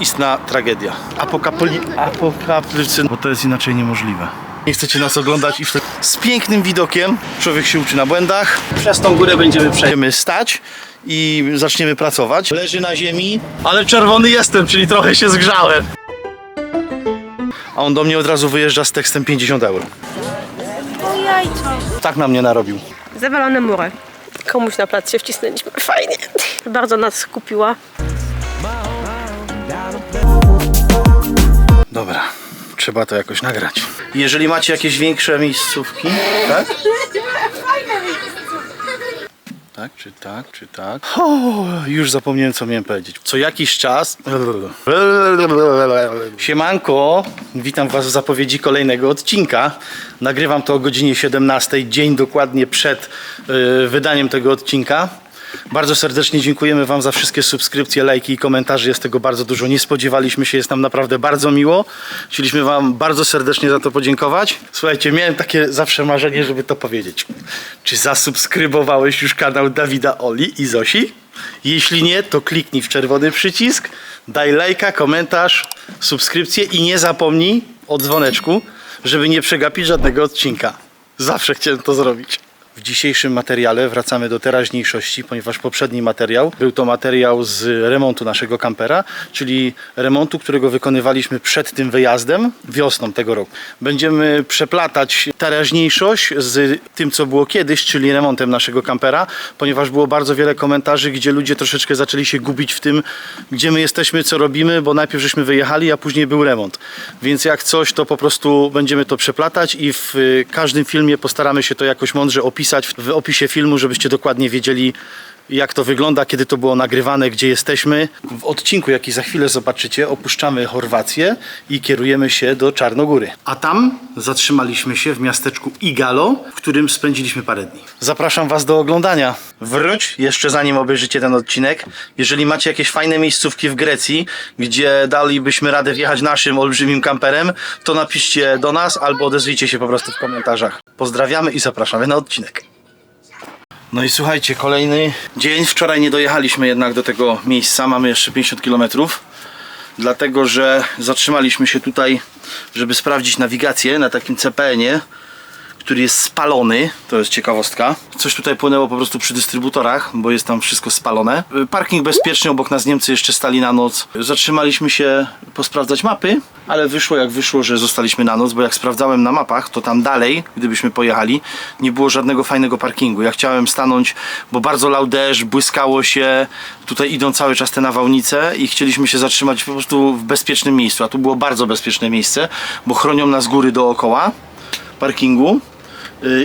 Istna tragedia. Apokalipsy, bo to jest inaczej niemożliwe. Nie chcecie nas oglądać i wtedy z pięknym widokiem człowiek się uczy na błędach. Przez tą górę będziemy stać i zaczniemy pracować. Leży na ziemi, ale czerwony jestem, czyli trochę się zgrzałem. A on do mnie od razu wyjeżdża z tekstem 50 euro. O jajco. Tak na mnie narobił. Zawalone mury. Komuś na plac się wcisnęliśmy. Fajnie. Bardzo nas skupiła. Dobra, trzeba to jakoś nagrać. Jeżeli macie jakieś większe miejscówki, tak? Tak, czy tak, czy tak? O, już zapomniałem, co miałem powiedzieć. Co jakiś czas... Siemanko, witam was w zapowiedzi kolejnego odcinka. Nagrywam to o godzinie 17, dzień dokładnie przed wydaniem tego odcinka. Bardzo serdecznie dziękujemy wam za wszystkie subskrypcje, lajki i komentarze. Jest tego bardzo dużo. Nie spodziewaliśmy się, jest nam naprawdę bardzo miło. Chcieliśmy wam bardzo serdecznie za to podziękować. Słuchajcie, miałem takie zawsze marzenie, żeby to powiedzieć. Czy zasubskrybowałeś już kanał Dawida, Oli i Zosi? Jeśli nie, to kliknij w czerwony przycisk, daj lajka, komentarz, subskrypcję i nie zapomnij o dzwoneczku, żeby nie przegapić żadnego odcinka. Zawsze chciałem to zrobić. W dzisiejszym materiale wracamy do teraźniejszości, ponieważ poprzedni materiał był to materiał z remontu naszego kampera, czyli remontu, którego wykonywaliśmy przed tym wyjazdem wiosną tego roku. Będziemy przeplatać teraźniejszość z tym, co było kiedyś, czyli remontem naszego kampera, ponieważ było bardzo wiele komentarzy, gdzie ludzie troszeczkę zaczęli się gubić w tym, gdzie my jesteśmy, co robimy, bo najpierw żeśmy wyjechali, a później był remont. Więc jak coś, to po prostu będziemy to przeplatać i w każdym filmie postaramy się to jakoś mądrze opisać w opisie filmu, żebyście dokładnie wiedzieli, jak to wygląda, kiedy to było nagrywane, gdzie jesteśmy. W odcinku, jaki za chwilę zobaczycie, opuszczamy Chorwację i kierujemy się do Czarnogóry. A tam zatrzymaliśmy się w miasteczku Igalo, w którym spędziliśmy parę dni. Zapraszam was do oglądania. Wróć, jeszcze zanim obejrzycie ten odcinek. Jeżeli macie jakieś fajne miejscówki w Grecji, gdzie dalibyśmy radę wjechać naszym olbrzymim kamperem, to napiszcie do nas albo odezwijcie się po prostu w komentarzach. Pozdrawiamy i zapraszamy na odcinek. No i słuchajcie, kolejny dzień. Wczoraj nie dojechaliśmy jednak do tego miejsca. Mamy jeszcze 50 km. Dlatego, że zatrzymaliśmy się tutaj, żeby sprawdzić nawigację na takim CPN-ie, który jest spalony. To jest ciekawostka. Coś tutaj płynęło po prostu przy dystrybutorach, bo jest tam wszystko spalone. Parking bezpieczny, obok nas Niemcy jeszcze stali na noc. Zatrzymaliśmy się posprawdzać mapy, ale wyszło jak wyszło, że zostaliśmy na noc, bo jak sprawdzałem na mapach, to tam dalej, gdybyśmy pojechali, nie było żadnego fajnego parkingu. Ja chciałem stanąć, bo bardzo lał deszcz, błyskało się, tutaj idą cały czas te nawałnice i chcieliśmy się zatrzymać po prostu w bezpiecznym miejscu, a tu było bardzo bezpieczne miejsce, bo chronią nas góry dookoła parkingu.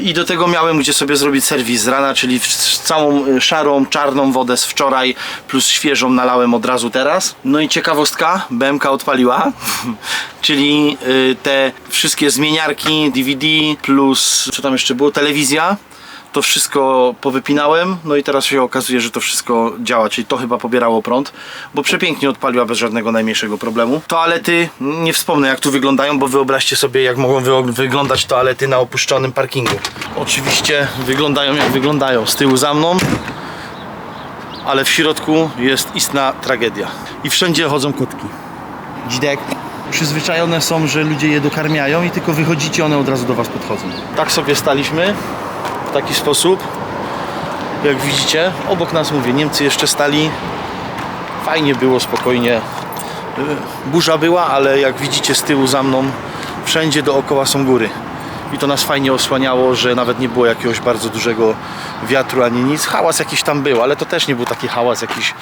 I do tego miałem gdzie sobie zrobić serwis z rana, czyli całą szarą, czarną wodę z wczoraj plus świeżą nalałem od razu teraz. No i ciekawostka, BMK odpaliła, czyli te wszystkie zmieniarki, DVD plus co tam jeszcze było, telewizja. To wszystko powypinałem, no i teraz się okazuje, że to wszystko działa, czyli to chyba pobierało prąd, bo przepięknie odpaliła bez żadnego najmniejszego problemu. Toalety, nie wspomnę jak tu wyglądają, bo wyobraźcie sobie jak mogą wyglądać toalety na opuszczonym parkingu. Oczywiście wyglądają jak wyglądają, z tyłu za mną, ale w środku jest istna tragedia. I wszędzie chodzą kotki. Dzidek. Przyzwyczajone są, że ludzie je dokarmiają i tylko wychodzicie, one od razu do was podchodzą. Tak sobie staliśmy. W taki sposób, jak widzicie, obok nas, mówię, Niemcy jeszcze stali, fajnie było, spokojnie, burza była, ale jak widzicie z tyłu za mną, wszędzie dookoła są góry i to nas fajnie osłaniało, że nawet nie było jakiegoś bardzo dużego wiatru ani nic, hałas jakiś tam był, ale to też nie był taki hałas jakiś,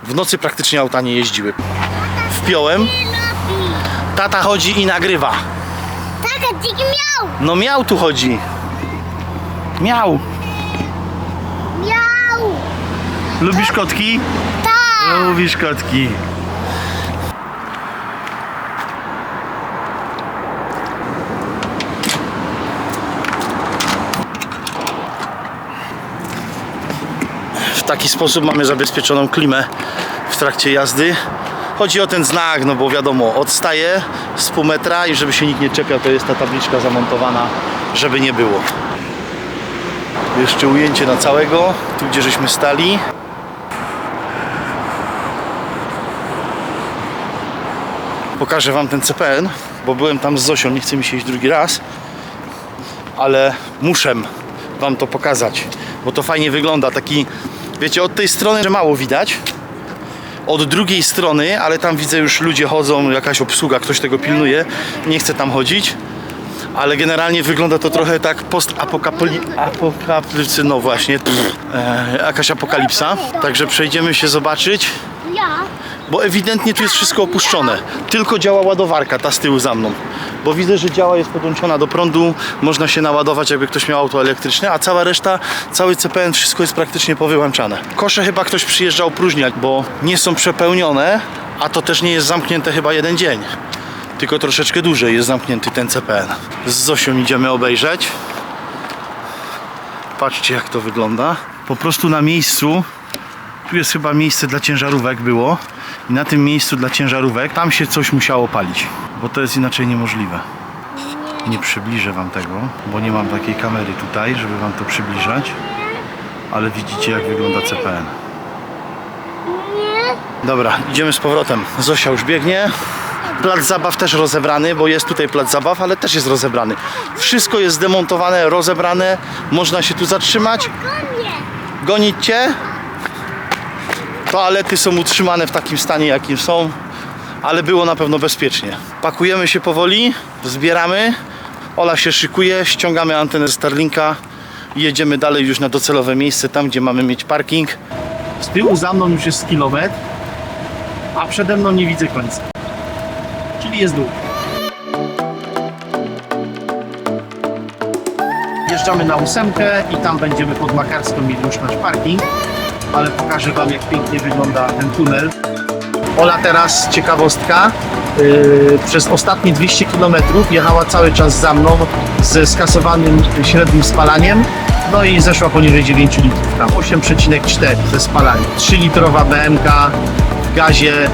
w nocy praktycznie auta nie jeździły. Wpiąłem, tata chodzi i nagrywa. Tata, dziki miał! No miał tu chodzi. Miał. Miał! Lubisz kotki? Tak! Lubisz kotki. W taki sposób mamy zabezpieczoną klimę w trakcie jazdy. Chodzi o ten znak, no bo wiadomo, odstaje z pół metra i żeby się nikt nie czepiał, to jest ta tabliczka zamontowana, żeby nie było. Jeszcze ujęcie na całego, tu gdzie żeśmy stali. Pokażę wam ten CPN, bo byłem tam z Zosią, nie chce mi się iść drugi raz, ale muszę wam to pokazać, bo to fajnie wygląda. Taki, wiecie, od tej strony, że mało widać, od drugiej strony, ale tam widzę już ludzie chodzą, jakaś obsługa, ktoś tego pilnuje, nie chcę tam chodzić, ale generalnie wygląda to trochę tak post-apokalipsy, no właśnie, jakaś apokalipsa, także przejdziemy się zobaczyć, Ja. bo ewidentnie tu jest wszystko opuszczone, tylko działa ładowarka, ta z tyłu za mną, bo widzę, że działa, jest podłączona do prądu, można się naładować, jakby ktoś miał auto elektryczne, a cała reszta, cały CPN, wszystko jest praktycznie powyłączane. Kosze chyba ktoś przyjeżdżał opróżniać, bo nie są przepełnione, a to też nie jest zamknięte chyba jeden dzień, tylko troszeczkę dłużej jest zamknięty ten CPN. Z Zosią idziemy obejrzeć. Patrzcie, jak to wygląda. Po prostu na miejscu, tu jest chyba miejsce dla ciężarówek było, i na tym miejscu dla ciężarówek tam się coś musiało palić, bo to jest inaczej niemożliwe. Nie przybliżę wam tego, bo nie mam takiej kamery tutaj, żeby wam to przybliżać, ale widzicie, jak wygląda CPN. Dobra, idziemy z powrotem. Zosia już biegnie. Plac zabaw też rozebrany, bo jest tutaj plac zabaw, ale też jest rozebrany. Wszystko jest zdemontowane, rozebrane. Można się tu zatrzymać. Gonić cię. Toalety są utrzymane w takim stanie, jakim są, ale było na pewno bezpiecznie. Pakujemy się powoli, zbieramy. Ola się szykuje, ściągamy antenę z Starlinka i jedziemy dalej już na docelowe miejsce, tam gdzie mamy mieć parking. Z tyłu za mną już jest kilometr, a przede mną nie widzę końca. Czyli jest dół. Wjeżdżamy na 8 i tam będziemy pod Makarską mieli już nasz parking, ale pokażę wam, jak pięknie wygląda ten tunel. Ola teraz, ciekawostka, przez ostatnie 200 km jechała cały czas za mną ze skasowanym średnim spalaniem, no i zeszła poniżej 9 litrów, tam 8,4 ze spalaniem. 3-litrowa BMK w gazie,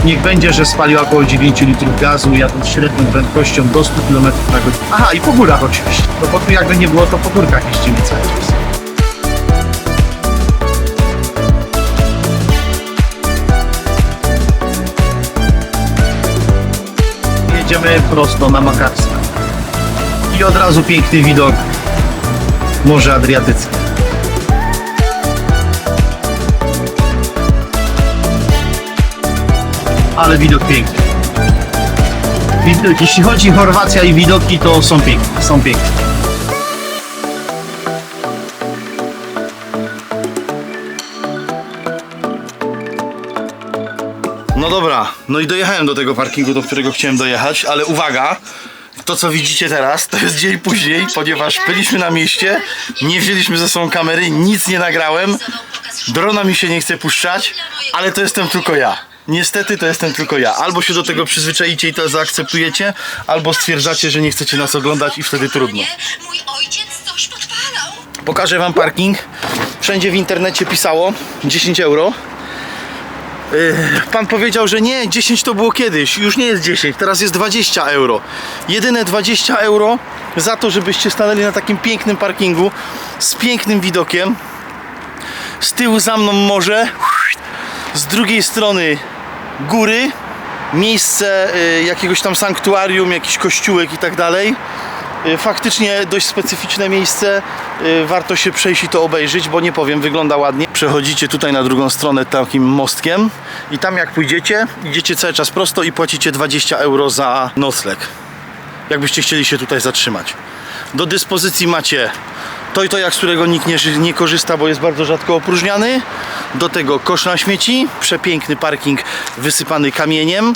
niech będzie, że spaliła około 9 litrów gazu, jadąc średnią prędkością do 100 km na godzinę. Aha, i po górach oczywiście, no bo tu jakby nie było, to po górkach jeździmy cały czas. Jedziemy prosto na Makarską i od razu piękny widok Morze Adriatyckie. Ale widok piękny. Jeśli chodzi o Chorwacja i widoki, to są piękne, są piękne. No dobra, no i dojechałem do tego parkingu, do którego chciałem dojechać, ale uwaga, to co widzicie teraz, to jest dzień później, ponieważ byliśmy na mieście, nie wzięliśmy ze sobą kamery, nic nie nagrałem, drona mi się nie chce puszczać, ale to jestem tylko ja. Niestety to jestem tylko ja. Albo się do tego przyzwyczaicie i to zaakceptujecie, albo stwierdzacie, że nie chcecie nas oglądać i wtedy trudno. Mój ojciec coś podpalał. Pokażę wam parking. Wszędzie w internecie pisało 10 euro. Pan powiedział, że nie, 10 to było kiedyś, już nie jest 10, teraz jest 20 euro. Jedyne 20 euro za to, żebyście stanęli na takim pięknym parkingu z pięknym widokiem. Z tyłu za mną morze, z drugiej strony góry, miejsce jakiegoś tam sanktuarium, jakiś kościółek i tak dalej. Faktycznie dość specyficzne miejsce, warto się przejść i to obejrzeć, bo nie powiem, wygląda ładnie. Przechodzicie tutaj na drugą stronę takim mostkiem i tam jak pójdziecie, idziecie cały czas prosto i płacicie 20 euro za nocleg, jakbyście chcieli się tutaj zatrzymać. Do dyspozycji macie to i to, jak z którego nikt nie korzysta, bo jest bardzo rzadko opróżniany. Do tego kosz na śmieci, przepiękny parking wysypany kamieniem.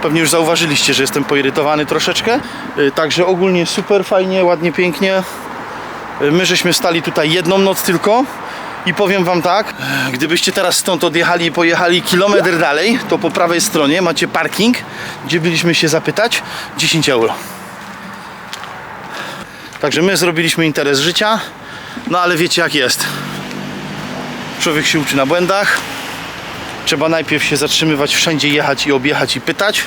Pewnie już zauważyliście, że jestem poirytowany troszeczkę. Także ogólnie super fajnie, ładnie, pięknie. My żeśmy stali tutaj jedną noc tylko. I powiem wam tak, gdybyście teraz stąd odjechali i pojechali kilometr dalej, to po prawej stronie macie parking, gdzie byliśmy się zapytać, 10 euro. Także my zrobiliśmy interes życia, no ale wiecie jak jest. Człowiek się uczy na błędach. Trzeba najpierw się zatrzymywać, wszędzie jechać i objechać i pytać.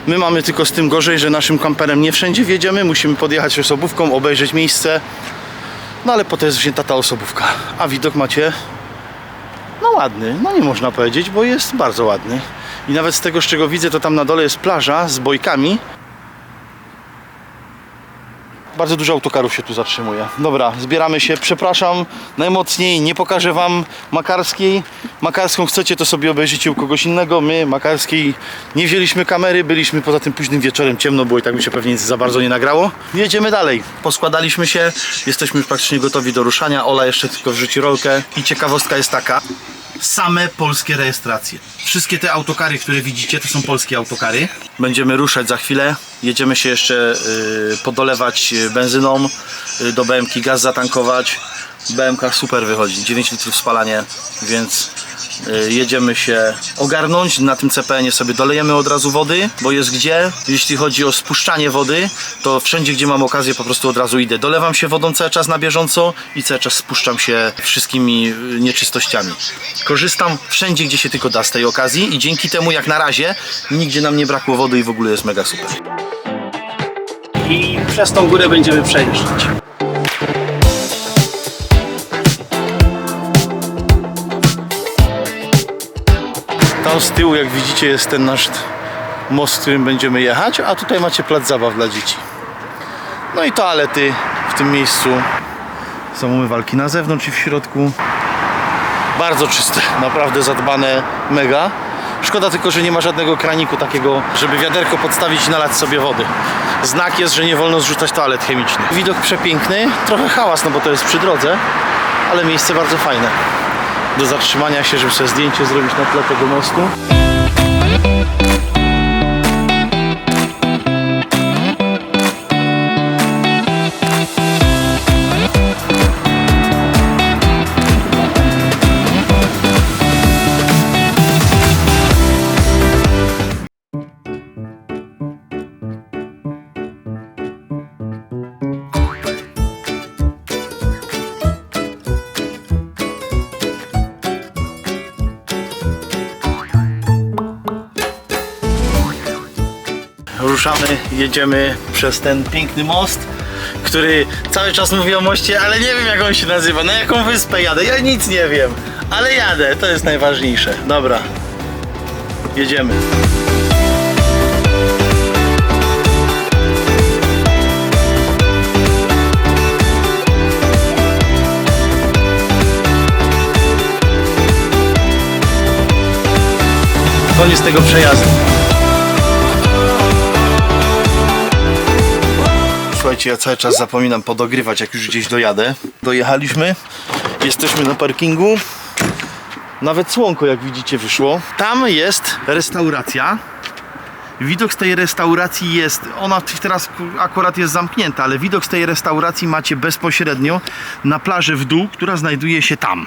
My mamy tylko z tym gorzej, że naszym kamperem nie wszędzie wjedziemy. Musimy podjechać osobówką, obejrzeć miejsce. No ale potem jest wzięta ta osobówka. A widok macie, no ładny, no nie można powiedzieć, bo jest bardzo ładny. I nawet z tego, z czego widzę, to tam na dole jest plaża z bojkami. Bardzo dużo autokarów się tu zatrzymuje. Dobra, zbieramy się. Przepraszam najmocniej, nie pokażę wam Makarskiej. Makarską chcecie, to sobie obejrzycie u kogoś innego. My Makarskiej nie wzięliśmy kamery, byliśmy poza tym późnym wieczorem, ciemno było i tak mi się pewnie nic za bardzo nie nagrało. Jedziemy dalej. Poskładaliśmy się, jesteśmy już praktycznie gotowi do ruszania. Ola jeszcze tylko wrzuci rolkę. I ciekawostka jest taka. Same polskie rejestracje. Wszystkie te autokary, które widzicie, to są polskie autokary. Będziemy ruszać za chwilę. Jedziemy się jeszcze podolewać benzyną do BM-ki, gaz zatankować. BM-ka super wychodzi, 9 litrów spalanie, więc jedziemy się ogarnąć. Na tym CPN-ie sobie dolejemy od razu wody, bo jest gdzie. Jeśli chodzi o spuszczanie wody, to wszędzie, gdzie mam okazję, po prostu od razu idę. Dolewam się wodą cały czas na bieżąco i cały czas spuszczam się wszystkimi nieczystościami. Korzystam wszędzie, gdzie się tylko da z tej okazji i dzięki temu, jak na razie, nigdzie nam nie brakło wody i w ogóle jest mega super. I przez tą górę będziemy przejeżdżać. Tam z tyłu, jak widzicie, jest ten nasz most, którym będziemy jechać, a tutaj macie plac zabaw dla dzieci. No i toalety w tym miejscu. Są umywalki na zewnątrz i w środku. Bardzo czyste, naprawdę zadbane, mega. Szkoda tylko, że nie ma żadnego kraniku takiego, żeby wiaderko podstawić i nalać sobie wody. Znak jest, że nie wolno zrzucać toalet chemicznych. Widok przepiękny, trochę hałas, no bo to jest przy drodze, ale miejsce bardzo fajne. Do zatrzymania się, żeby sobie zdjęcie zrobić na tle tego mostu. Ruszamy, jedziemy przez ten piękny most, który cały czas mówi o moście, ale nie wiem, jak on się nazywa, na jaką wyspę jadę, ja nic nie wiem, ale jadę, to jest najważniejsze. Dobra, jedziemy. Koniec tego przejazdu. Słuchajcie, ja cały czas zapominam podogrywać, jak już gdzieś dojadę. Dojechaliśmy, jesteśmy na parkingu. Nawet słonko, jak widzicie, wyszło. Tam jest restauracja. Widok z tej restauracji jest, ona teraz akurat jest zamknięta, ale widok z tej restauracji macie bezpośrednio na plażę w dół, która znajduje się tam,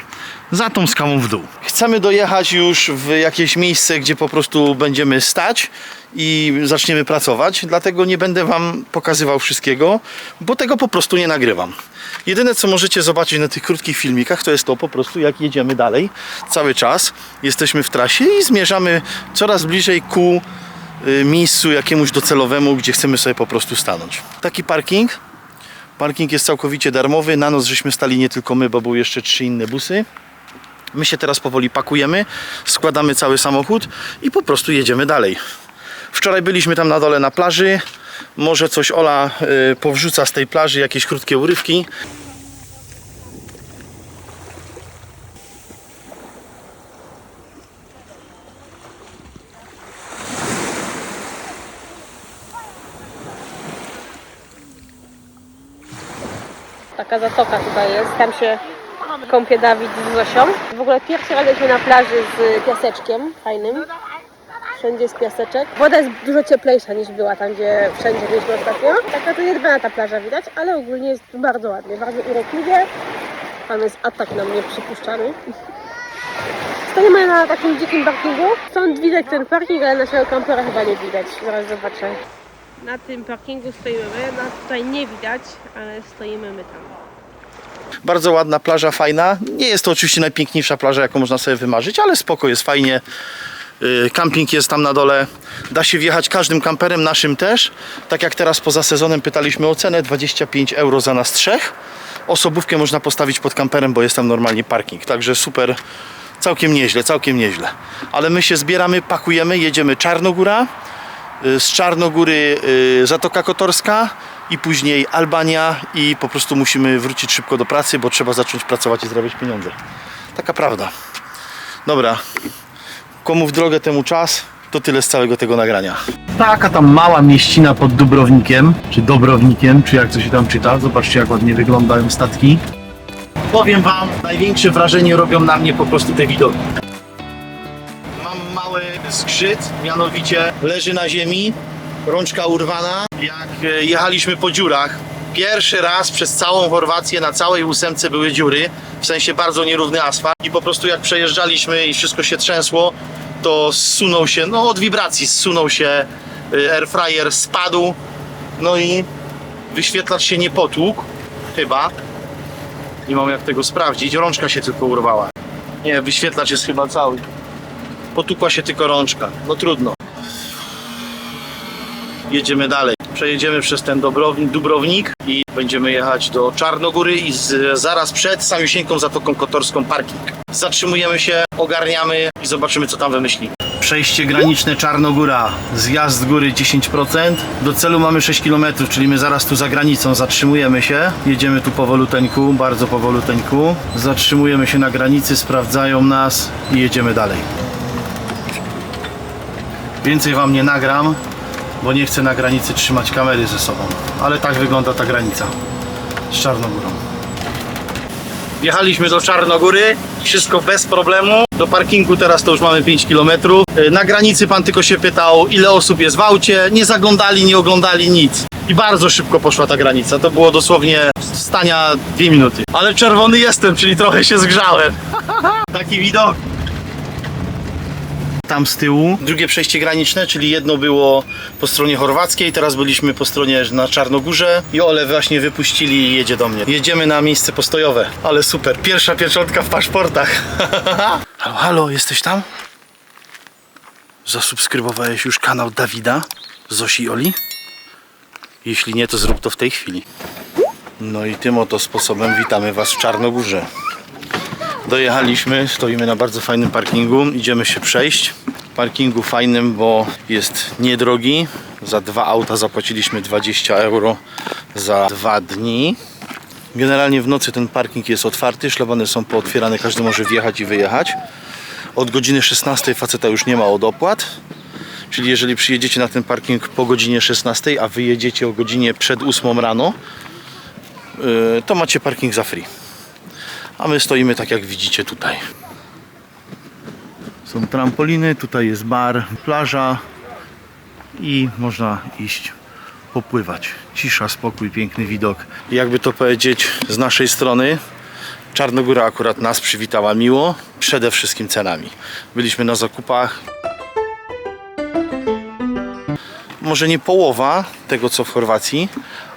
za tą skałą w dół. Chcemy dojechać już w jakieś miejsce, gdzie po prostu będziemy stać i zaczniemy pracować, dlatego nie będę wam pokazywał wszystkiego, bo tego po prostu nie nagrywam. Jedyne, co możecie zobaczyć na tych krótkich filmikach, to jest to po prostu, jak jedziemy dalej. Cały czas jesteśmy w trasie i zmierzamy coraz bliżej ku miejscu jakiemuś docelowemu, gdzie chcemy sobie po prostu stanąć. Taki parking. Parking jest całkowicie darmowy. Na noc żeśmy stali nie tylko my, bo były jeszcze 3 inne busy. My się teraz powoli pakujemy, składamy cały samochód i po prostu jedziemy dalej. Wczoraj byliśmy tam na dole na plaży. Może coś Ola powrzuca z tej plaży, jakieś krótkie urywki. Taka zatoka tutaj jest, tam się kąpie Dawid z Zosią. W ogóle pierwszy raz jesteśmy na plaży z piaseczkiem fajnym. Wszędzie jest piaseczek. Woda jest dużo cieplejsza niż była tam, gdzie wszędzie byliśmy ostatnio. Taka to jedną ta plaża widać, ale ogólnie jest bardzo ładnie, bardzo urokliwie. Tam jest atak na mnie przypuszczany. Stoimy na takim dzikim parkingu. Stąd widać ten parking, ale naszego kampera chyba nie widać. Zaraz zobaczę. Na tym parkingu stoimy my, nas tutaj nie widać, ale stoimy my tam. Bardzo ładna plaża, fajna. Nie jest to oczywiście najpiękniejsza plaża, jaką można sobie wymarzyć, ale spoko, jest fajnie. Camping jest tam na dole. Da się wjechać każdym kamperem, naszym też. Tak jak teraz poza sezonem pytaliśmy o cenę, 25 € za nas 3. Osobówkę można postawić pod kamperem, bo jest tam normalnie parking. Także super, Całkiem nieźle, całkiem nieźle. Ale my się zbieramy, pakujemy, jedziemy Czarnogóra, z Czarnogóry Zatoka Kotorska i później Albania i po prostu musimy wrócić szybko do pracy, bo trzeba zacząć pracować i zarabiać pieniądze. Taka prawda. Dobra, komu w drogę temu czas, to tyle z całego tego nagrania. Taka tam mała mieścina pod Dubrownikiem, czy Dobrownikiem, czy jak to się tam czyta. Zobaczcie, jak ładnie wyglądają statki. Powiem wam, największe wrażenie robią na mnie po prostu te widoki. Mam mały zgrzyt, mianowicie leży na ziemi, rączka urwana. Jak jechaliśmy po dziurach, pierwszy raz przez całą Chorwację na całej ósemce były dziury, w sensie bardzo nierówny asfalt i po prostu jak przejeżdżaliśmy i wszystko się trzęsło, to zsunął się, no od wibracji zsunął się airfryer, spadł, no i wyświetlacz się nie potłukł, chyba. Nie mam jak tego sprawdzić, rączka się tylko urwała. Nie, wyświetlacz jest chyba cały. Potłukła się tylko rączka, no trudno. Jedziemy dalej. Przejedziemy przez ten Dubrownik i będziemy jechać do Czarnogóry i zaraz przed samiusieńką Zatoką Kotorską parking. Zatrzymujemy się, ogarniamy i zobaczymy, co tam wymyśli. Przejście graniczne Czarnogóra, zjazd z góry 10%. Do celu mamy 6 km, czyli my zaraz tu za granicą zatrzymujemy się. Jedziemy tu powoluteńku, bardzo powoluteńku. Zatrzymujemy się na granicy, sprawdzają nas i jedziemy dalej. Więcej wam nie nagram, bo nie chcę na granicy trzymać kamery ze sobą. Ale tak wygląda ta granica z Czarnogórą. Wjechaliśmy do Czarnogóry, wszystko bez problemu. Do parkingu teraz to już mamy 5 km. Na granicy pan tylko się pytał, ile osób jest w aucie. Nie zaglądali, nie oglądali nic. I bardzo szybko poszła ta granica. To było dosłownie stania 2 minuty. Ale czerwony jestem, czyli trochę się zgrzałem. Taki widok. Tam z tyłu drugie przejście graniczne, czyli jedno było po stronie chorwackiej, teraz byliśmy po stronie na Czarnogórze i Ole właśnie wypuścili i jedzie do mnie. Jedziemy na miejsce postojowe, ale super, pierwsza pieczątka w paszportach. Halo, halo, jesteś tam? Zasubskrybowałeś już kanał Dawida, Zosi i Oli? Jeśli nie, to zrób to w tej chwili. No i tym oto sposobem witamy was w Czarnogórze. Dojechaliśmy, stoimy na bardzo fajnym parkingu, idziemy się przejść. Parkingu fajnym, bo jest niedrogi. Za 2 auta zapłaciliśmy 20 euro za 2 dni. Generalnie w nocy ten parking jest otwarty, szlabany są pootwierane, każdy może wjechać i wyjechać. Od godziny 16 faceta już nie ma od opłat. Czyli jeżeli przyjedziecie na ten parking po godzinie 16, a wyjedziecie o godzinie przed 8 rano, to macie parking za free. A my stoimy tak jak widzicie tutaj. Są trampoliny, tutaj jest bar, plaża i można iść popływać. Cisza, spokój, piękny widok. Jakby to powiedzieć z naszej strony, Czarnogóra akurat nas przywitała miło, przede wszystkim cenami. Byliśmy na zakupach. Może nie połowa tego co w Chorwacji,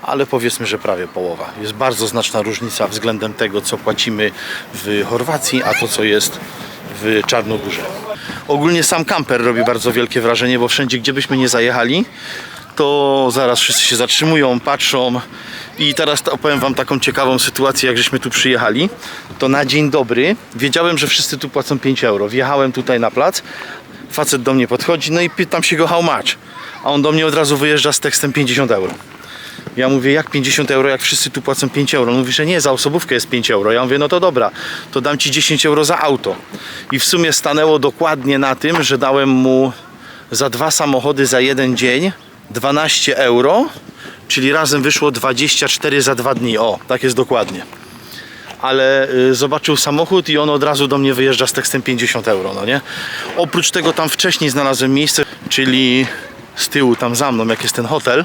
ale powiedzmy, że prawie połowa. Jest bardzo znaczna różnica względem tego, co płacimy w Chorwacji, a to, co jest w Czarnogórze. Ogólnie sam kamper robi bardzo wielkie wrażenie, bo wszędzie, gdzie byśmy nie zajechali, to zaraz wszyscy się zatrzymują, patrzą. I teraz opowiem wam taką ciekawą sytuację, jak żeśmy tu przyjechali. To na dzień dobry wiedziałem, że wszyscy tu płacą 5 euro. Wjechałem tutaj na plac, facet do mnie podchodzi, no i pytam się go how much. A on do mnie od razu wyjeżdża z tekstem 50 euro. Ja mówię, jak 50 euro, jak wszyscy tu płacą 5 euro? On mówi, że nie, za osobówkę jest 5 euro. Ja mówię, no to dobra, to dam ci 10 euro za auto. I w sumie stanęło dokładnie na tym, że dałem mu za 2 samochody za 1 dzień 12 euro, czyli razem wyszło 24 za 2 dni. O, tak jest dokładnie. Ale zobaczył samochód i on od razu do mnie wyjeżdża z tekstem 50 euro, no nie? Oprócz tego tam wcześniej znalazłem miejsce, czyli z tyłu tam za mną, jak jest ten hotel,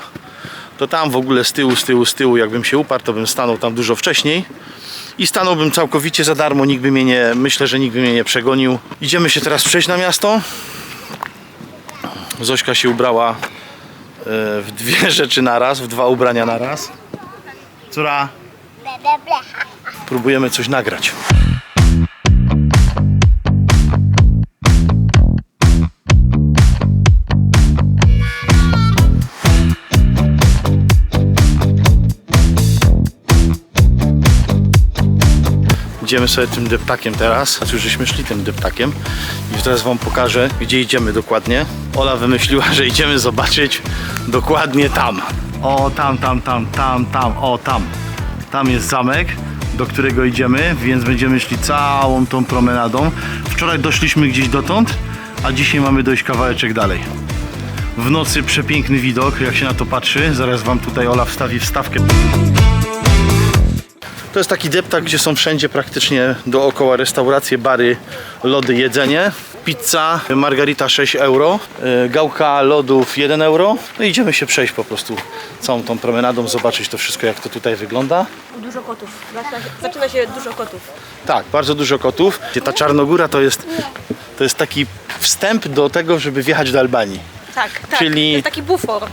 to tam w ogóle z tyłu, jakbym się uparł, to bym stanął tam dużo wcześniej i stanąłbym całkowicie za darmo, nikt by mnie nie, myślę, że nikt by mnie nie przegonił. Idziemy się teraz przejść na miasto. Zośka się ubrała w 2 rzeczy naraz, w 2 ubrania naraz. Córa, próbujemy coś nagrać. Idziemy sobie tym deptakiem teraz. Znaczy, już żeśmy szli tym deptakiem. I teraz wam pokażę, gdzie idziemy dokładnie. Ola wymyśliła, że idziemy zobaczyć dokładnie tam. O, tam. O, tam. Tam jest zamek, do którego idziemy, więc będziemy szli całą tą promenadą. Wczoraj doszliśmy gdzieś dotąd, a dzisiaj mamy dojść kawałeczek dalej. W nocy przepiękny widok, jak się na to patrzy. Zaraz wam tutaj Ola wstawi wstawkę. To jest taki deptak, gdzie są wszędzie praktycznie dookoła restauracje, bary, lody, jedzenie. Pizza, margarita 6 euro, gałka lodów 1 euro. No i idziemy się przejść po prostu całą tą promenadą, zobaczyć to wszystko, jak to tutaj wygląda. Dużo kotów. Zaczyna się dużo kotów. Tak, bardzo dużo kotów. Ta Czarnogóra to jest taki wstęp do tego, żeby wjechać do Albanii. Tak. Czyli- To jest taki bufor.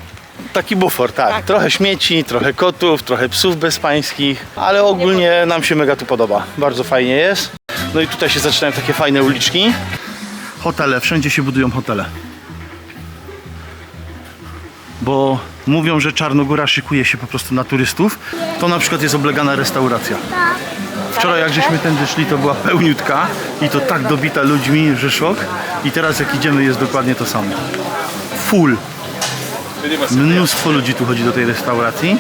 Taki bufor, tak. Tak. Trochę śmieci, trochę kotów, trochę psów bezpańskich, ale ogólnie nam się mega tu podoba. Bardzo fajnie jest. No i tutaj się zaczynają takie fajne uliczki. Hotele, wszędzie się budują hotele. Bo mówią, że Czarnogóra szykuje się po prostu na turystów. To na przykład jest oblegana restauracja. Wczoraj jak żeśmy tędy szli, to była pełniutka i to tak dobita ludźmi, że szok. I teraz jak idziemy, jest dokładnie to samo. Full. Mnóstwo ludzi tu chodzi do tej restauracji.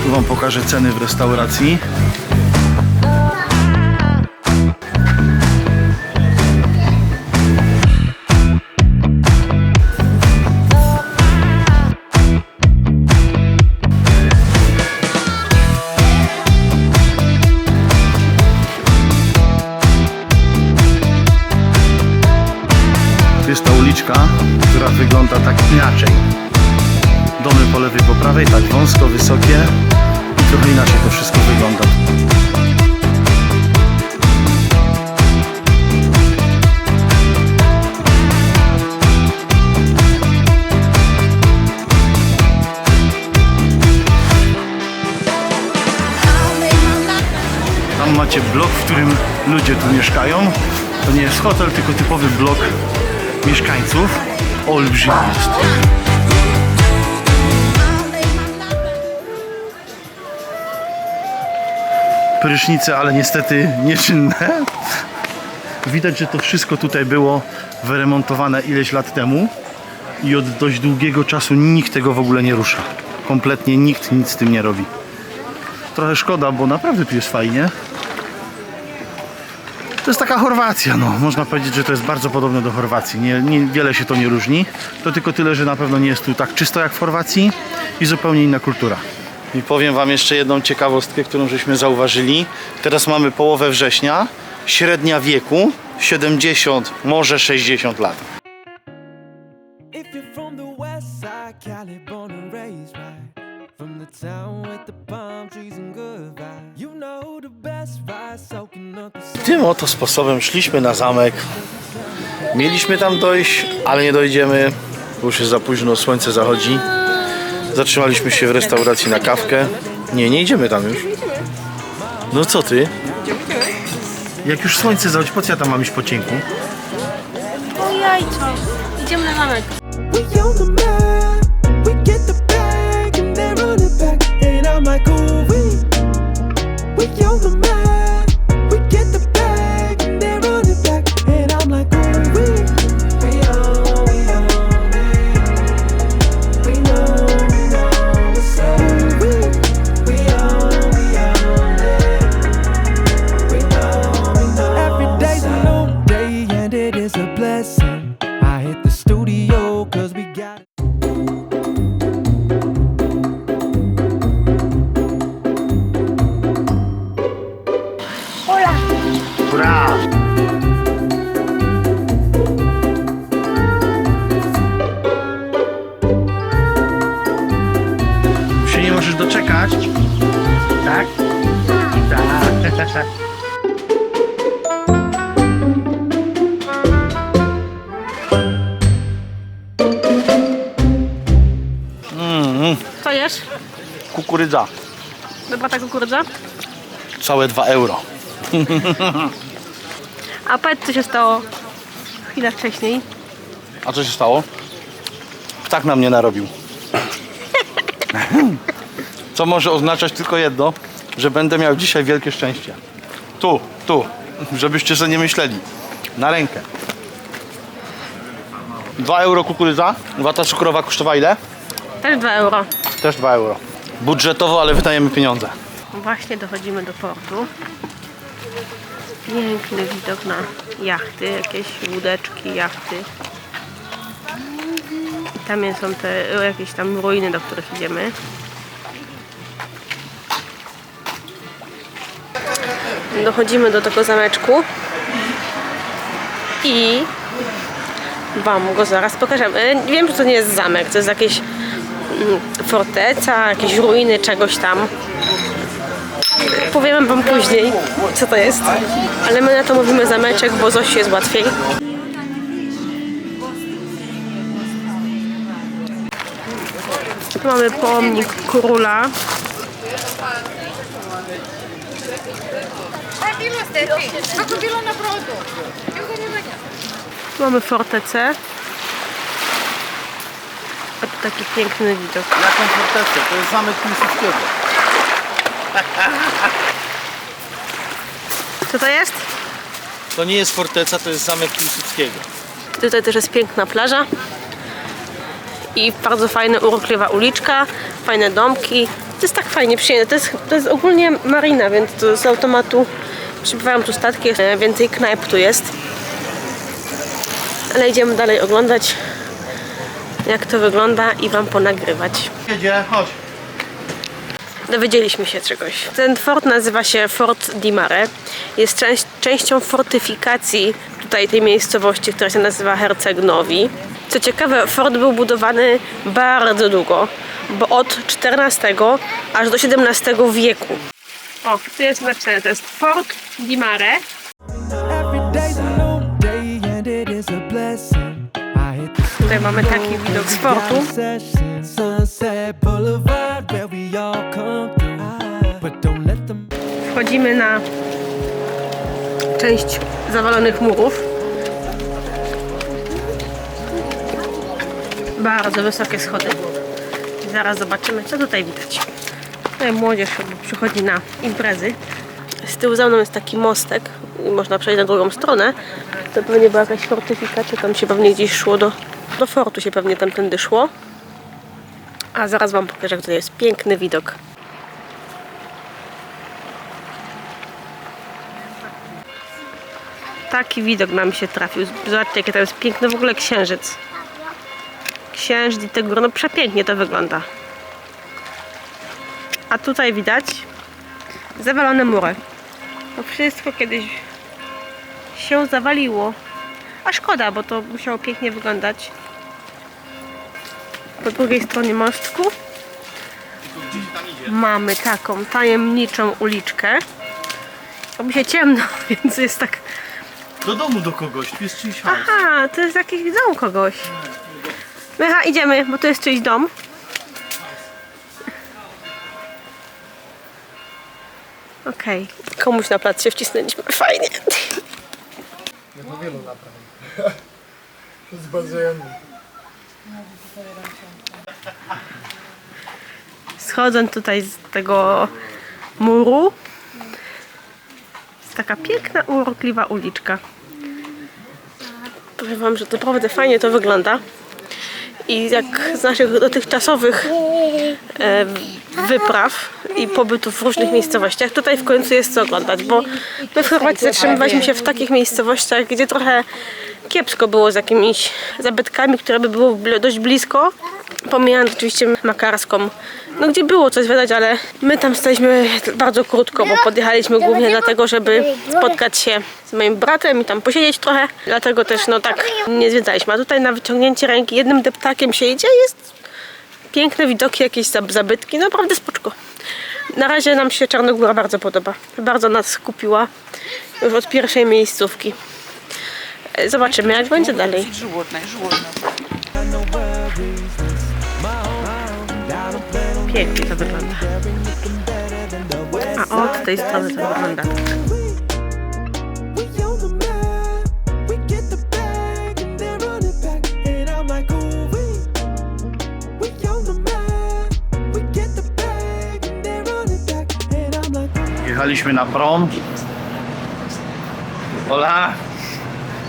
Tu wam pokażę ceny w restauracji. Tu jest ta uliczka, która wygląda tak inaczej. Domy po lewej, po prawej, tak wąsko, wysokie i trochę inaczej to wszystko wygląda. Tam macie blok, w którym ludzie tu mieszkają. To nie jest hotel, tylko typowy blok mieszkańców. Olbrzymi jest. Prysznice, ale niestety nieczynne. Widać, że to wszystko tutaj było wyremontowane ileś lat temu i od dość długiego czasu nikt tego w ogóle nie rusza. Kompletnie nikt nic z tym nie robi. Trochę szkoda, bo naprawdę tu jest fajnie. To jest taka Chorwacja, no. Można powiedzieć, że to jest bardzo podobne do Chorwacji. Wiele się to nie różni. To tylko tyle, że na pewno nie jest tu tak czysto jak w Chorwacji i zupełnie inna kultura. I powiem wam jeszcze jedną ciekawostkę, którą żeśmy zauważyli. Teraz mamy połowę września. Średnia wieku 70, może 60 lat. If you're from the west side, Cali, born and raised right from the town with the palm trees and good vibes. You know the best vibes soaking up the sun. Tym oto sposobem szliśmy na zamek. Mieliśmy tam dojść, ale nie dojdziemy, bo już jest za późno, słońce zachodzi. Zatrzymaliśmy się w restauracji na kawkę. Nie idziemy tam już. No co ty? Jak już słońce zachodzi, po co ja tam mam iść po cienku? O jajco. Idziemy na zamek. We on the map, we get the bag and they run it back. And I'm like, ooh, we on the map, we get the bag and they run it back. And I'm like, ooh, we on it. We know what's up. We on it. We know. Every day's a new day and it is a blessing. I hit the studio 'cause we got it. Hurra! Się nie możesz doczekać? Tak? Co jesz? Kukurydza. Dobra ta kukurydza? Całe 2 euro. A powiedz, co się stało chwilę wcześniej. A co się stało? Ptak na mnie narobił. Co może oznaczać tylko jedno, że będę miał dzisiaj wielkie szczęście. Tu, żebyście sobie nie myśleli. Na rękę. 2 euro kukurydza. Wata cukrowa kosztowała ile? Też 2 euro. Też 2 euro. Budżetowo, ale wydajemy pieniądze. Właśnie dochodzimy do portu. Piękny widok na jachty, jakieś łódeczki, jachty. I tam są te jakieś tam ruiny, do których idziemy. Dochodzimy do tego zameczku i wam go zaraz pokażemy. Wiem, że to nie jest zamek, to jest jakieś forteca, jakieś ruiny czegoś tam. Powiemy wam później, co to jest. Ale my na to mówimy zameczek, bo Zosi jest łatwiej. Tu mamy pomnik króla. Tu mamy fortecę. A tu taki piękny widok. Jaką fortecę? To jest zamek Piłsudskiego. Co to jest? To nie jest forteca, to jest zamek Piłsudskiego. Tutaj też jest piękna plaża. I bardzo fajna, urokliwa uliczka, fajne domki. To jest tak fajnie, przyjemne. To jest ogólnie marina, więc to z automatu przybywają tu statki, więcej knajp tu jest. Ale idziemy dalej oglądać, jak to wygląda i wam ponagrywać. Jedzie, chodź. Dowiedzieliśmy się czegoś. Ten fort nazywa się Fort di Mare. Jest częścią fortyfikacji tutaj tej miejscowości, która się nazywa Herceg-Novi. Co ciekawe, fort był budowany bardzo długo, bo od XIV aż do XVII wieku. O, tu jest napisane, to jest Fort di Mare. Every day's a new day and it is a blessing. I hit the Tutaj mamy taki widok z portu. session, Sunset Boulevard where we all come through. But don't let them Wchodzimy na część zawalonych murów. Bardzo wysokie schody. Zaraz zobaczymy, co tutaj widać. Tutaj młodzież przychodzi na imprezy. Z tyłu za mną jest taki mostek i można przejść na drugą stronę. To pewnie była jakaś fortyfikacja, tam się pewnie gdzieś szło do fortu, się pewnie tamtędy szło. A zaraz wam pokażę, jak tutaj jest piękny widok. Taki widok nam się trafił. Zobaczcie, jaki to jest piękny w ogóle księżyc. Księżyc i te góry, no przepięknie to wygląda. A tutaj widać zawalone mury. To wszystko kiedyś się zawaliło. A szkoda, bo to musiało pięknie wyglądać. Po drugiej stronie mostku mamy taką tajemniczą uliczkę. Robi się ciemno, więc jest tak... Do domu do kogoś, tu jest czyjś chaos. Aha, to jest jakiś dom kogoś. Aha, idziemy, bo to jest czyjś dom. Okej. Komuś na plac się wcisnęliśmy. Fajnie. Schodzę tutaj z tego muru. Jest taka piękna, urokliwa uliczka. Powiem wam, że naprawdę fajnie to wygląda. I jak z naszych dotychczasowych wypraw i pobytów w różnych miejscowościach, tutaj w końcu jest co oglądać, bo my w Chorwacji zatrzymywaliśmy się w takich miejscowościach, gdzie trochę kiepsko było z jakimiś zabytkami, które by były dość blisko, pomijając oczywiście Makarską, no gdzie było coś zwiedzać, ale my tam staliśmy bardzo krótko, bo podjechaliśmy głównie dlatego, żeby spotkać się z moim bratem i tam posiedzieć trochę, dlatego też no tak nie zwiedzaliśmy, a tutaj na wyciągnięcie ręki jednym deptakiem się idzie, jest piękne widoki, jakieś zabytki, naprawdę spoczko. Na razie nam się Czarnogóra bardzo podoba. Bardzo nas skupiła już od pierwszej miejscówki. Zobaczymy, jak będzie dalej. Pięknie to wygląda. A od tej strony to wygląda tak. We on the map, we get the bag and they run it back. And I'm like, ooh, we on the map, we get the bag and they run it back. And I'm like, Jechaliśmy na prom. Ola,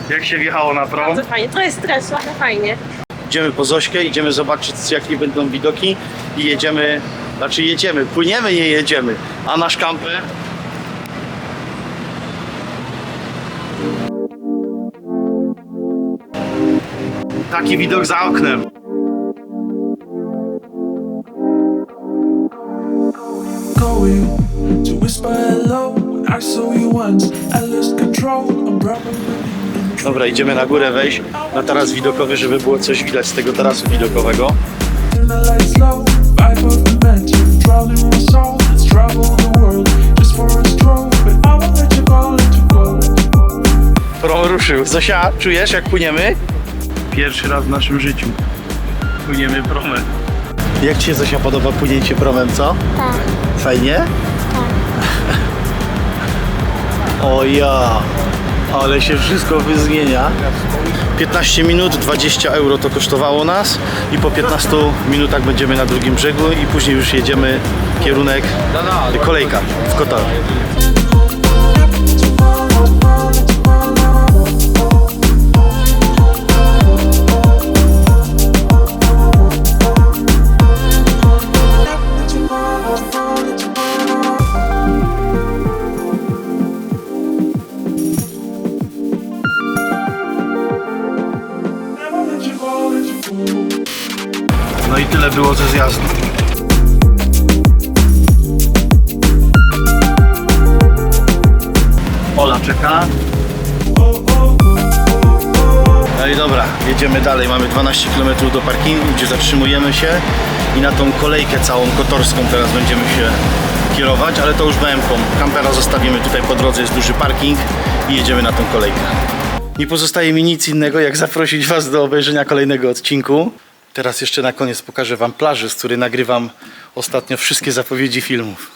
jak się wjechało na prom? Bardzo fajnie. To jest stres, ale fajnie. Idziemy po Zośkę, idziemy zobaczyć, jakie będą widoki i jedziemy, płyniemy, nie jedziemy. A nasz kamper? Taki widok za oknem. going to whisper hello. When I saw you once, I lost control. I'm probably Dobra, idziemy na górę wejść na taras widokowy, żeby było coś widać z tego tarasu widokowego. in the lights low. Vibe of adventure, drowning my soul. Let's travel the world just for a stroll. But I won't let you go, let you go. Prom ruszył. Zosia, czujesz jak płyniemy? Pierwszy raz w naszym życiu płyniemy promem. Jak ci się, Zosia, podoba płynięcie promem, co? Tak. Fajnie? O ja, ale się wszystko wyzmienia. 15 minut, 20 euro to kosztowało nas i po 15 minutach będziemy na drugim brzegu i później już jedziemy kierunek kolejka w Kotor. Never let you go, let you go. No i tyle było ze zjazdu. Ola czeka. No i dobra, jedziemy dalej. Mamy 12 km do parkingu, gdzie zatrzymujemy się i na tą kolejkę całą kotorską teraz będziemy się kierować, ale to już BM-ką. Kampera zostawimy tutaj po drodze, jest duży parking i jedziemy na tą kolejkę. Nie pozostaje mi nic innego, jak zaprosić Was do obejrzenia kolejnego odcinku. Teraz jeszcze na koniec pokażę Wam plażę, z której nagrywam ostatnio wszystkie zapowiedzi filmów.